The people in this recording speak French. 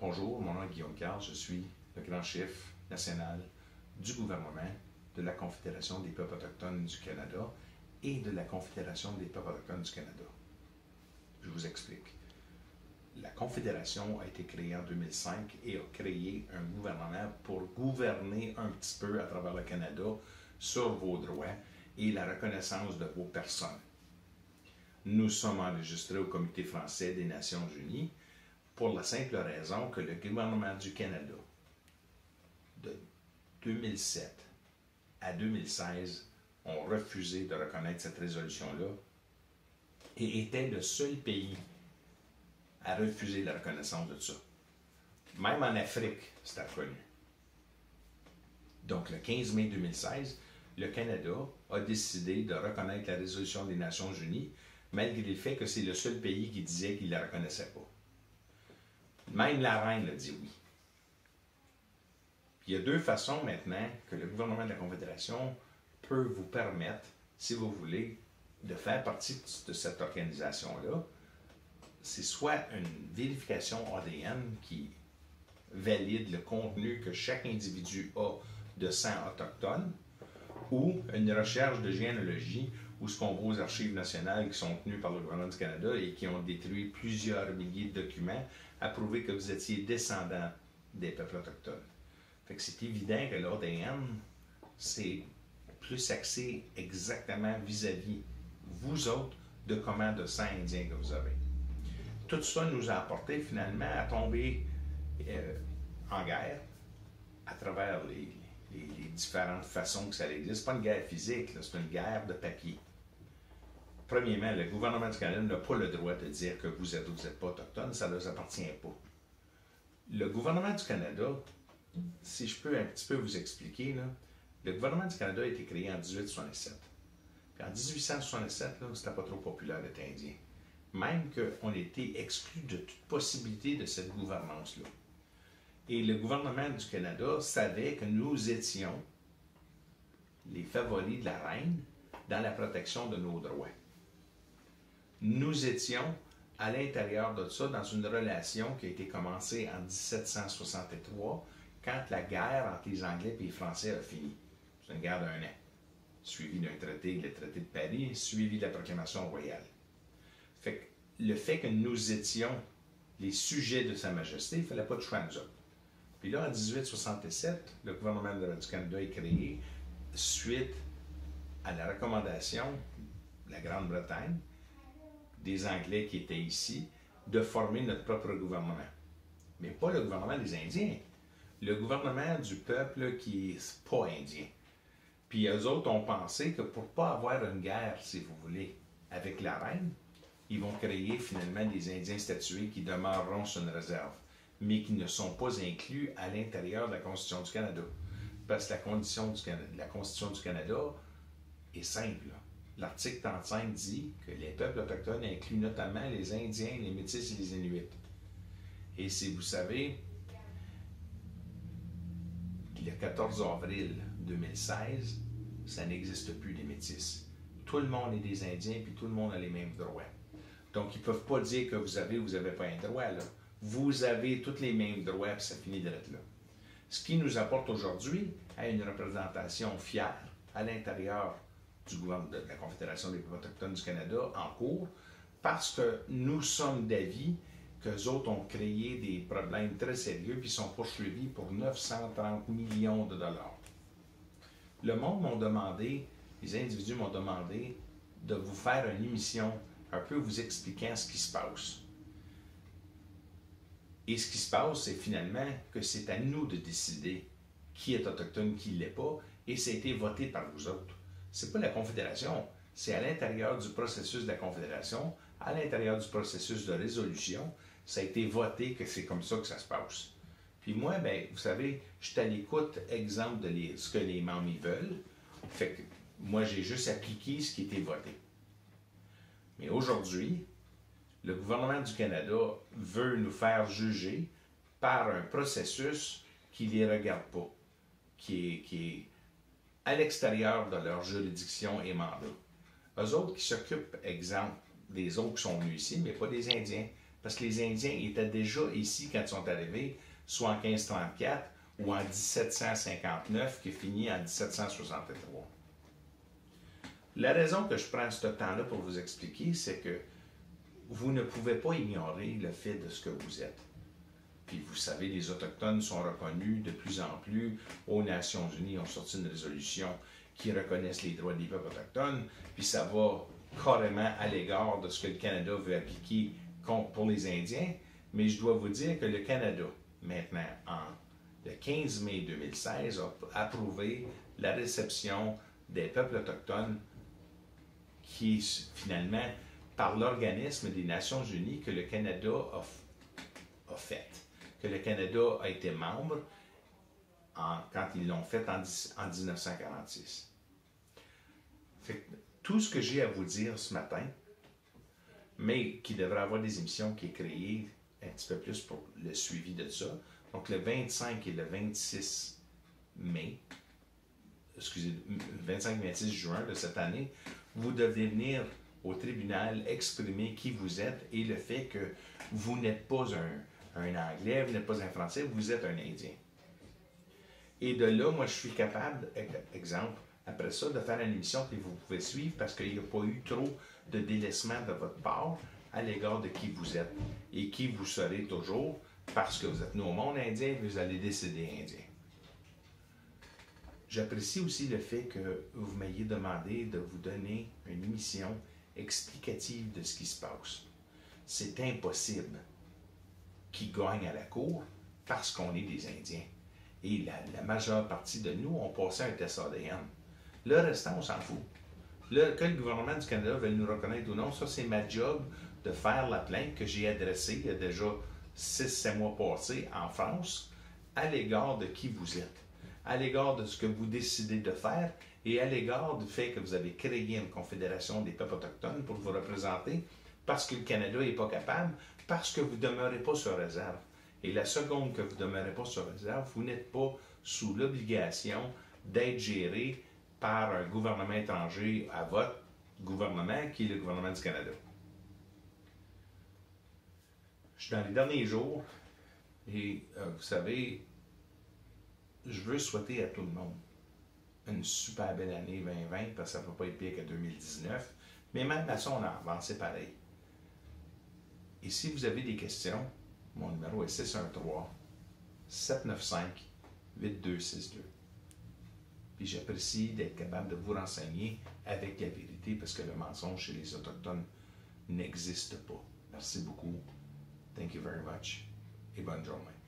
Bonjour, mon nom est Guillaume Carl, je suis le grand chef national du gouvernement de la Confédération des peuples autochtones du Canada et de la Confédération des peuples autochtones du Canada. Je vous explique. La Confédération a été créée en 2005 et a créé un gouvernement pour gouverner un petit peu à travers le Canada sur vos droits et la reconnaissance de vos personnes. Nous sommes enregistrés au Comité français des Nations unies pour la simple raison que le gouvernement du Canada, de 2007 à 2016, ont refusé de reconnaître cette résolution-là et était le seul pays à refuser la reconnaissance de ça. Même en Afrique, c'était reconnu. Donc, le 15 mai 2016, le Canada a décidé de reconnaître la résolution des Nations unies, malgré le fait que c'est le seul pays qui disait qu'il ne la reconnaissait pas. Même la reine a dit oui. Puis il y a deux façons maintenant que le gouvernement de la Confédération peut vous permettre, si vous voulez, de faire partie de cette organisation-là. C'est soit une vérification ADN qui valide le contenu que chaque individu a de sang autochtone, ou une recherche de généalogie où ce qu'on va aux archives nationales qui sont tenues par le gouvernement du Canada et qui ont détruit plusieurs milliers de documents à prouver que vous étiez descendant des peuples autochtones. Fait que c'est évident que l'ADN, c'est plus axé exactement vis-à-vis vous autres de comment de sang indien que vous avez. Tout ça nous a apporté finalement à tomber en guerre à travers les différentes façons que ça existe. Ce n'est pas une guerre physique, c'est une guerre de papier. Premièrement, le gouvernement du Canada n'a pas le droit de dire que vous êtes ou vous n'êtes pas autochtone, ça ne leur appartient pas. Le gouvernement du Canada, si je peux un petit peu vous expliquer, là, le gouvernement du Canada a été créé en 1867. Puis en 1867, c'était pas trop populaire d'être indien. Même qu'on était exclu de toute possibilité de cette gouvernance-là. Et le gouvernement du Canada savait que nous étions les favoris de la reine dans la protection de nos droits. Nous étions à l'intérieur de ça dans une relation qui a été commencée en 1763 quand la guerre entre les Anglais et les Français a fini. C'est une guerre d'1 an, suivie d'un traité, le traité de Paris, suivi de la proclamation royale. Fait que le fait que nous étions les sujets de Sa Majesté, il ne fallait pas de choix à nous autres. Puis là, en 1867, le gouvernement du Canada est créé suite à la recommandation de la Grande-Bretagne, des Anglais qui étaient ici, de former notre propre gouvernement. Mais pas le gouvernement des Indiens, le gouvernement du peuple qui n'est pas indien. Puis eux autres ont pensé que pour ne pas avoir une guerre, si vous voulez, avec la reine, ils vont créer finalement des Indiens statués qui demeureront sur une réserve, mais qui ne sont pas inclus à l'intérieur de la Constitution du Canada. Parce que la Constitution du Canada est simple. L'article 35 dit que les peuples autochtones incluent notamment les Indiens, les Métis et les Inuits. Et si vous savez, le 14 avril 2016, ça n'existe plus des Métis. Tout le monde est des Indiens, puis tout le monde a les mêmes droits. Donc, ils ne peuvent pas dire que vous avez ou vous n'avez pas un droit, là. Vous avez tous les mêmes droits, puis ça finit d'être là. Ce qui nous apporte aujourd'hui à une représentation fière à l'intérieur du gouvernement de la Confédération des peuples autochtones du Canada en cours, parce que nous sommes d'avis qu'eux autres ont créé des problèmes très sérieux puis sont poursuivis pour 930 millions de dollars. Le monde m'a demandé, les individus m'ont demandé de vous faire une émission un peu vous expliquant ce qui se passe. Et ce qui se passe, c'est finalement que c'est à nous de décider qui est autochtone, qui ne l'est pas, et ça a été voté par vous autres. Ce n'est pas la Confédération, c'est à l'intérieur du processus de la Confédération, à l'intérieur du processus de résolution, ça a été voté que c'est comme ça que ça se passe. Puis moi, ben, vous savez, je suis à l'écoute, exemple, de ce que les membres veulent. Fait que moi, j'ai juste appliqué ce qui a été voté. Mais aujourd'hui, le gouvernement du Canada veut nous faire juger par un processus qui ne les regarde pas, qui est à l'extérieur de leur juridiction et mandat. Eux autres qui s'occupent, exemple, des autres qui sont venus ici, mais pas des Indiens, Parce que les Indiens étaient déjà ici quand ils sont arrivés, soit en 1534 ou en 1759, qui finit en 1763. La raison que je prends ce temps-là pour vous expliquer, c'est que vous ne pouvez pas ignorer le fait de ce que vous êtes. Puis vous savez, les Autochtones sont reconnus de plus en plus. Aux Nations Unies, ont sorti une résolution qui reconnaissent les droits des peuples autochtones. Puis ça va carrément à l'égard de ce que le Canada veut appliquer pour les Indiens. Mais je dois vous dire que le Canada, maintenant, le 15 mai 2016, a approuvé la réception des peuples autochtones qui, finalement, par l'organisme des Nations Unies que le Canada a fait, que le Canada a été membre quand ils l'ont fait en 1946. Tout ce que j'ai à vous dire ce matin, mais qui devrait avoir des émissions qui est créées un petit peu plus pour le suivi de ça. Donc le 25 et le 26 mai, excusez, 25-26 juin de cette année, vous devez venir au tribunal exprimer qui vous êtes et le fait que vous n'êtes pas un Anglais, vous n'êtes pas un Français, vous êtes un Indien. Et de là, moi, je suis capable, exemple, après ça, de faire une émission que vous pouvez suivre parce qu'il n'y a pas eu trop de délaissement de votre part à l'égard de qui vous êtes et qui vous serez toujours parce que vous êtes né au monde indien et vous allez décéder indien. J'apprécie aussi le fait que vous m'ayez demandé de vous donner une émission explicative de ce qui se passe. C'est impossible qu'ils gagnent à la cour parce qu'on est des Indiens. Et la majeure partie de nous ont passé un test ADN. Le restant, on s'en fout. Que le gouvernement du Canada veuille nous reconnaître ou non, ça c'est ma job de faire la plainte que j'ai adressée il y a déjà 6-7 mois passés en France à l'égard de qui vous êtes, à l'égard de ce que vous décidez de faire et à l'égard du fait que vous avez créé une confédération des peuples autochtones pour vous représenter parce que le Canada n'est pas capable, parce que vous ne demeurez pas sur réserve. Et la seconde que vous ne demeurez pas sur réserve, vous n'êtes pas sous l'obligation d'être géré par un gouvernement étranger à votre gouvernement, qui est le gouvernement du Canada. Je suis dans les derniers jours et vous savez, je veux souhaiter à tout le monde une super belle année 2020 parce que ça ne peut pas être pire que 2019, mais même à ça, on a avancé pareil. Et si vous avez des questions, mon numéro est 613-795-8262. Puis j'apprécie d'être capable de vous renseigner avec la vérité parce que le mensonge chez les Autochtones n'existe pas. Merci beaucoup. Thank you very much. Et bonne journée.